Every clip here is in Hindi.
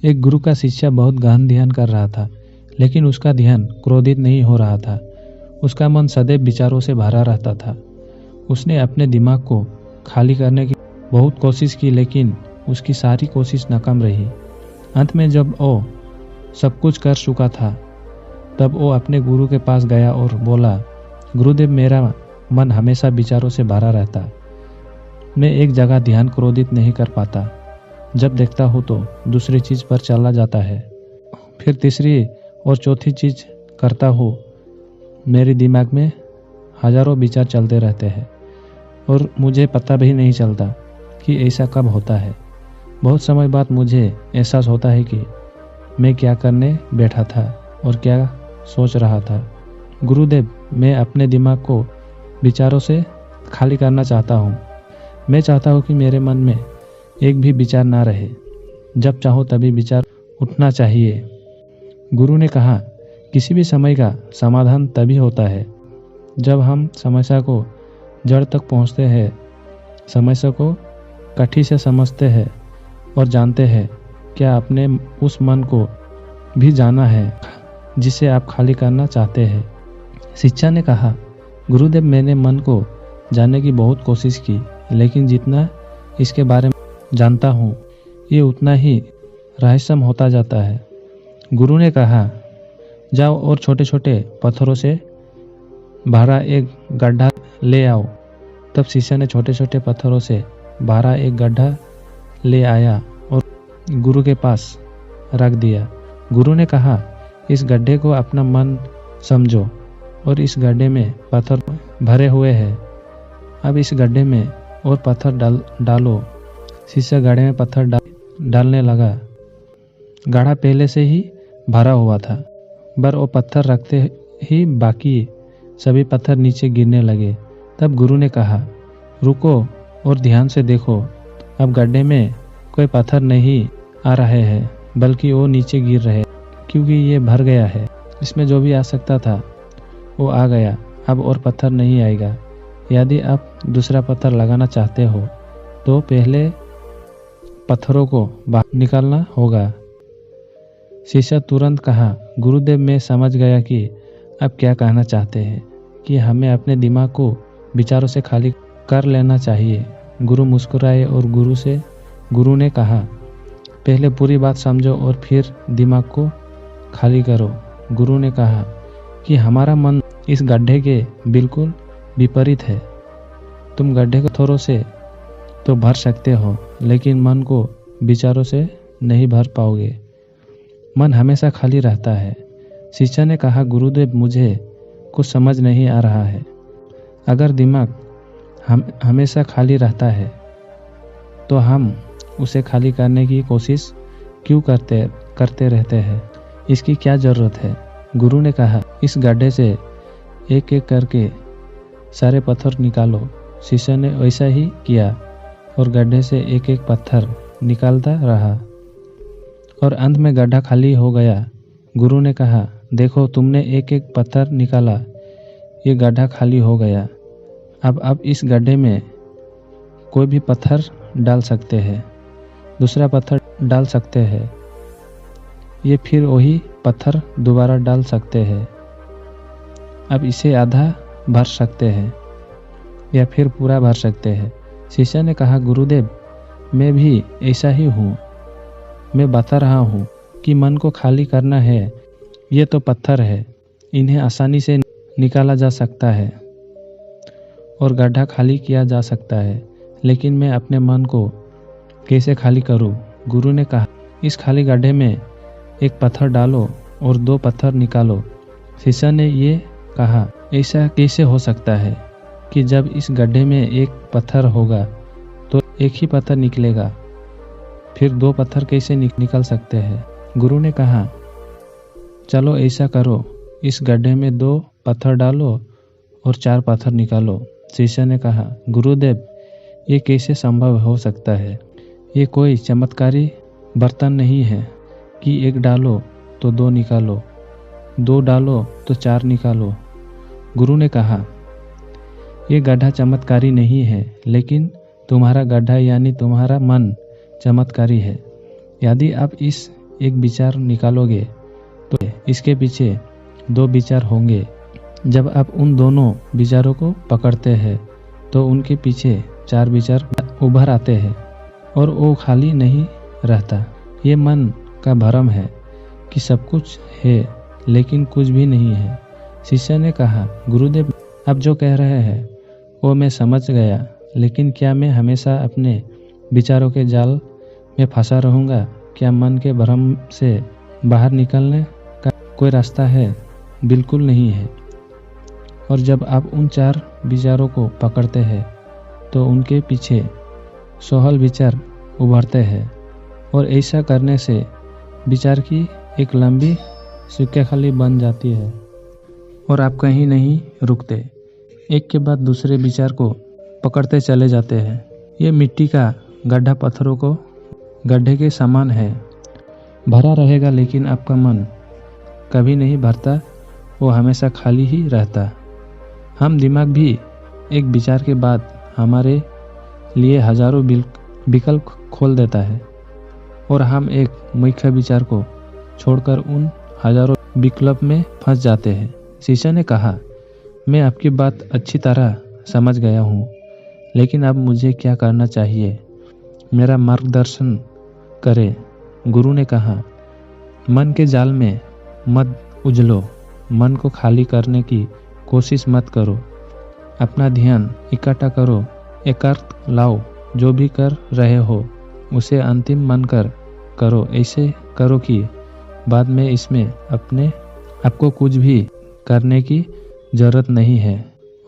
एक गुरु का शिष्य बहुत गहन ध्यान कर रहा था, लेकिन उसका ध्यान क्रोधित नहीं हो रहा था। उसका मन सदैव विचारों से भरा रहता था। उसने अपने दिमाग को खाली करने की बहुत कोशिश की, लेकिन उसकी सारी कोशिश नाकाम रही। अंत में जब वो सब कुछ कर चुका था, तब वो अपने गुरु के पास गया और बोला, गुरुदेव, मेरा मन हमेशा विचारों से भरा रहता। मैं एक जगह ध्यान क्रोधित नहीं कर पाता। जब देखता हूँ तो दूसरी चीज़ पर चला जाता है, फिर तीसरी और चौथी चीज़ करता हूँ। मेरे दिमाग में हजारों विचार चलते रहते हैं और मुझे पता भी नहीं चलता कि ऐसा कब होता है। बहुत समय बाद मुझे एहसास होता है कि मैं क्या करने बैठा था और क्या सोच रहा था। गुरुदेव, मैं अपने दिमाग को विचारों से खाली करना चाहता हूँ। मैं चाहता हूँ कि मेरे मन में एक भी विचार ना रहे। जब चाहो तभी विचार उठना चाहिए। गुरु ने कहा, किसी भी समय का समाधान तभी होता है जब हम समस्या को जड़ तक पहुँचते हैं, समस्या को कठी से समझते हैं और जानते हैं। क्या आपने उस मन को भी जाना है जिसे आप खाली करना चाहते हैं? शिष्य ने कहा, गुरुदेव, मैंने मन को जानने की बहुत कोशिश की, लेकिन जितना इसके बारे में जानता हूँ, ये उतना ही रहस्यमय होता जाता है। गुरु ने कहा, जाओ और छोटे छोटे पत्थरों से भरा एक गड्ढा ले आओ। तब शिष्य ने छोटे छोटे पत्थरों से भरा एक गड्ढा ले आया और गुरु के पास रख दिया। गुरु ने कहा, इस गड्ढे को अपना मन समझो और इस गड्ढे में पत्थर भरे हुए हैं। अब इस गड्ढे में और पत्थर डालो। शिष्य गड्ढे में पत्थर डालने लगा। गड्ढा पहले से ही भरा हुआ था, पर वो पत्थर रखते ही बाकी सभी पत्थर नीचे गिरने लगे। तब गुरु ने कहा, रुको और ध्यान से देखो। अब गड्ढे में कोई पत्थर नहीं आ रहे हैं, बल्कि वो नीचे गिर रहे, क्योंकि ये भर गया है। इसमें जो भी आ सकता था वो आ गया। अब और पत्थर नहीं आएगा। यदि आप दूसरा पत्थर लगाना चाहते हो तो पहले पत्थरों को बाहर निकालना होगा। शिष्य तुरंत कहा, गुरुदेव, मैं समझ गया कि आप क्या कहना चाहते हैं, कि हमें अपने दिमाग को विचारों से खाली कर लेना चाहिए। गुरु मुस्कुराए और गुरु ने कहा, पहले पूरी बात समझो और फिर दिमाग को खाली करो। गुरु ने कहा कि हमारा मन इस गड्ढे के बिल्कुल विपरीत है। तुम गड्ढे को थोड़ों से तो भर सकते हो, लेकिन मन को विचारों से नहीं भर पाओगे। मन हमेशा खाली रहता है। शिष्य ने कहा, गुरुदेव, मुझे कुछ समझ नहीं आ रहा है। अगर दिमाग हमेशा खाली रहता है तो हम उसे खाली करने की कोशिश क्यों करते रहते हैं? इसकी क्या ज़रूरत है? गुरु ने कहा, इस गड्ढे से एक एक करके सारे पत्थर निकालो। शिष्य ने वैसा ही किया और गड्ढे से एक एक पत्थर निकालता रहा और अंत में गड्ढा खाली हो गया। गुरु ने कहा, देखो, तुमने एक एक पत्थर निकाला, ये गड्ढा खाली हो गया। अब इस गड्ढे में कोई भी पत्थर डाल सकते हैं, दूसरा पत्थर डाल सकते हैं, ये फिर वही पत्थर दोबारा डाल सकते हैं। अब इसे आधा भर सकते हैं या फिर पूरा भर सकते हैं। शिष्य ने कहा, गुरुदेव, मैं भी ऐसा ही हूँ। मैं बता रहा हूँ कि मन को खाली करना है। ये तो पत्थर है, इन्हें आसानी से निकाला जा सकता है और गड्ढा खाली किया जा सकता है, लेकिन मैं अपने मन को कैसे खाली करूँ? गुरु ने कहा, इस खाली गड्ढे में एक पत्थर डालो और 2 पत्थर निकालो। शिष्य ने ये कहा, ऐसा कैसे हो सकता है कि जब इस गड्ढे में एक पत्थर होगा तो एक ही पत्थर निकलेगा, फिर 2 पत्थर कैसे निकल सकते हैं? गुरु ने कहा, चलो ऐसा करो, इस गड्ढे में 2 पत्थर डालो और 4 पत्थर निकालो। शिष्य ने कहा, गुरुदेव, ये कैसे संभव हो सकता है? ये कोई चमत्कारी बर्तन नहीं है कि 1 डालो तो 2 निकालो, 2 डालो तो 4 निकालो। गुरु ने कहा, ये गड्ढा चमत्कारी नहीं है, लेकिन तुम्हारा गड्ढा यानी तुम्हारा मन चमत्कारी है। यदि आप इस एक विचार निकालोगे तो इसके पीछे 2 विचार होंगे। जब आप उन दोनों विचारों को पकड़ते हैं तो उनके पीछे 4 विचार उभर आते हैं और वो खाली नहीं रहता। ये मन का भ्रम है कि सब कुछ है लेकिन कुछ भी नहीं है। शिष्य ने कहा, गुरुदेव, आप जो कह रहे हैं वो मैं समझ गया, लेकिन क्या मैं हमेशा अपने विचारों के जाल में फंसा रहूँगा? क्या मन के भ्रम से बाहर निकलने का कोई रास्ता है? बिल्कुल नहीं है। और जब आप उन 4 विचारों को पकड़ते हैं तो उनके पीछे 16 विचार उभरते हैं और ऐसा करने से विचार की एक लंबी सिक्का-खाली बन जाती है और आप कहीं नहीं रुकते, एक के बाद दूसरे विचार को पकड़ते चले जाते हैं। ये मिट्टी का गड्ढा पत्थरों को गड्ढे के समान है, भरा रहेगा लेकिन आपका मन कभी नहीं भरता, वो हमेशा खाली ही रहता। हम दिमाग भी एक विचार के बाद हमारे लिए हजारों विकल्प खोल देता है और हम एक मुख्य विचार को छोड़कर उन हजारों विकल्प में फंस जाते हैं। शिष्य ने कहा, मैं आपकी बात अच्छी तरह समझ गया हूँ, लेकिन अब मुझे क्या करना चाहिए? मेरा मार्गदर्शन करें। गुरु ने कहा, मन के जाल में मत उलझो, मन को खाली करने की कोशिश मत करो, अपना ध्यान इकट्ठा करो, एकाग्र लाओ, जो भी कर रहे हो उसे अंतिम मानकर करो। ऐसे करो कि बाद में इसमें आपको कुछ भी करने की जरूरत नहीं है।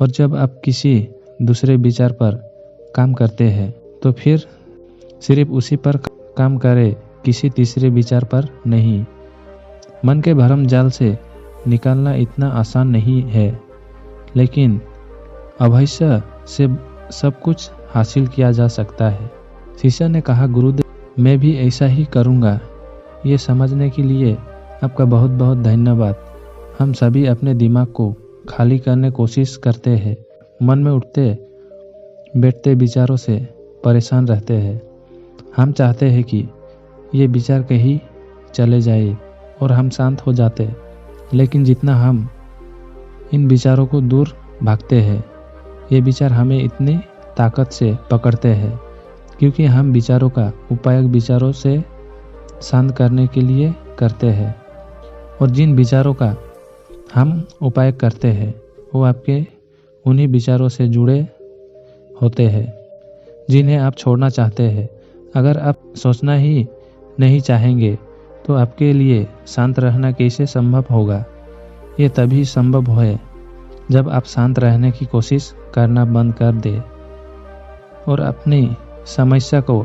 और जब आप किसी दूसरे विचार पर काम करते हैं तो फिर सिर्फ उसी पर काम करें, किसी तीसरे विचार पर नहीं। मन के भ्रम जाल से निकालना इतना आसान नहीं है, लेकिन अभ्यास से सब कुछ हासिल किया जा सकता है। शिष्य ने कहा, गुरुदेव, मैं भी ऐसा ही करूँगा। ये समझने के लिए आपका बहुत बहुत धन्यवाद। हम सभी अपने दिमाग को खाली करने की कोशिश करते हैं, मन में उठते बैठते विचारों से परेशान रहते हैं। हम चाहते हैं कि ये विचार कहीं चले जाए और हम शांत हो जाते, लेकिन जितना हम इन विचारों को दूर भागते हैं, ये विचार हमें इतनी ताकत से पकड़ते हैं क्योंकि हम विचारों का उपयोग विचारों से शांत करने के लिए करते हैं। और जिन विचारों का हम उपयोग करते हैं वो आपके उन्हीं विचारों से जुड़े होते हैं जिन्हें आप छोड़ना चाहते हैं। अगर आप सोचना ही नहीं चाहेंगे तो आपके लिए शांत रहना कैसे संभव होगा? ये तभी संभव है जब आप शांत रहने की कोशिश करना बंद कर दें और अपनी समस्या को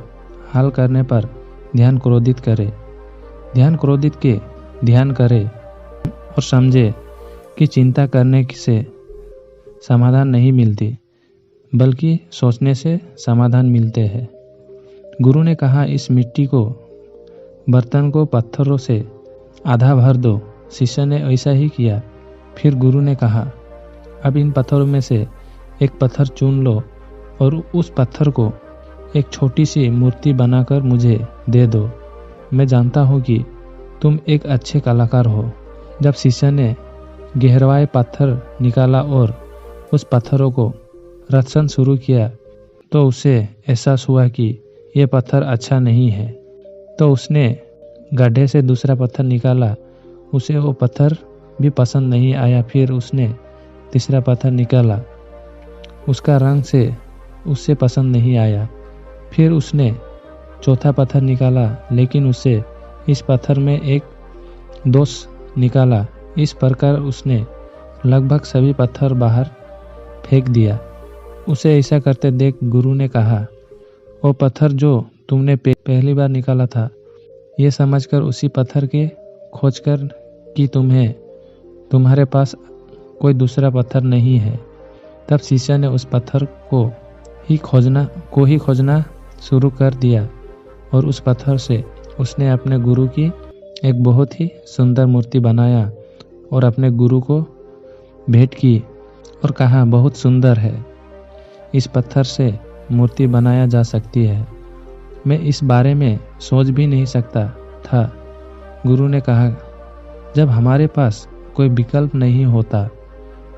हल करने पर ध्यान क्रोधित करें। ध्यान करें और समझे कि चिंता करने से समाधान नहीं मिलती, बल्कि सोचने से समाधान मिलते हैं। गुरु ने कहा, इस मिट्टी को बर्तन को पत्थरों से आधा भर दो। शिष्य ने ऐसा ही किया। फिर गुरु ने कहा, अब इन पत्थरों में से एक पत्थर चुन लो और उस पत्थर को एक छोटी सी मूर्ति बनाकर मुझे दे दो। मैं जानता हूँ कि तुम एक अच्छे कलाकार हो। जब शिष्य ने गहराई पत्थर निकाला और उस पत्थरों को रचना शुरू किया तो उसे एहसास हुआ कि यह पत्थर अच्छा नहीं है। तो उसने गड्ढे से दूसरा पत्थर निकाला, उसे वो पत्थर भी पसंद नहीं आया। फिर उसने तीसरा पत्थर निकाला, उसका रंग से उससे पसंद नहीं आया। फिर उसने चौथा पत्थर निकाला, लेकिन उसे इस पत्थर में एक दोष निकाला। इस प्रकार उसने लगभग सभी पत्थर बाहर फेंक दिया। उसे ऐसा करते देख गुरु ने कहा, वो पत्थर जो तुमने पहली बार निकाला था, ये समझकर उसी पत्थर के खोज कर कि तुम्हारे पास कोई दूसरा पत्थर नहीं है। तब शिष्य ने उस पत्थर को ही खोजना शुरू कर दिया और उस पत्थर से उसने अपने गुरु की एक बहुत ही सुंदर मूर्ति बनाया और अपने गुरु को भेंट की और कहा, बहुत सुंदर है, इस पत्थर से मूर्ति बनाया जा सकती है। मैं इस बारे में सोच भी नहीं सकता था गुरु ने कहा, जब हमारे पास कोई विकल्प नहीं होता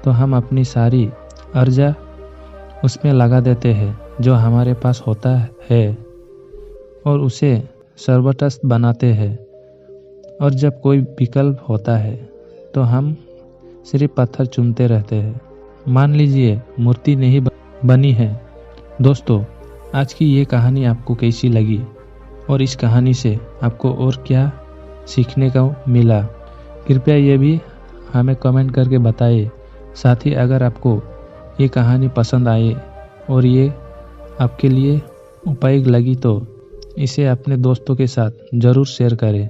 तो हम अपनी सारी ऊर्जा उसमें लगा देते हैं जो हमारे पास होता है और उसे सर्वोत्कृष्ट बनाते हैं। और जब कोई विकल्प होता है तो हम सिर्फ पत्थर चुनते रहते हैं। मान लीजिए मूर्ति नहीं बनी है। दोस्तों, आज की ये कहानी आपको कैसी लगी और इस कहानी से आपको और क्या सीखने को मिला, कृपया ये भी हमें कमेंट करके बताइए। साथ ही अगर आपको ये कहानी पसंद आए और ये आपके लिए उपयोगी लगी तो इसे अपने दोस्तों के साथ ज़रूर शेयर करें।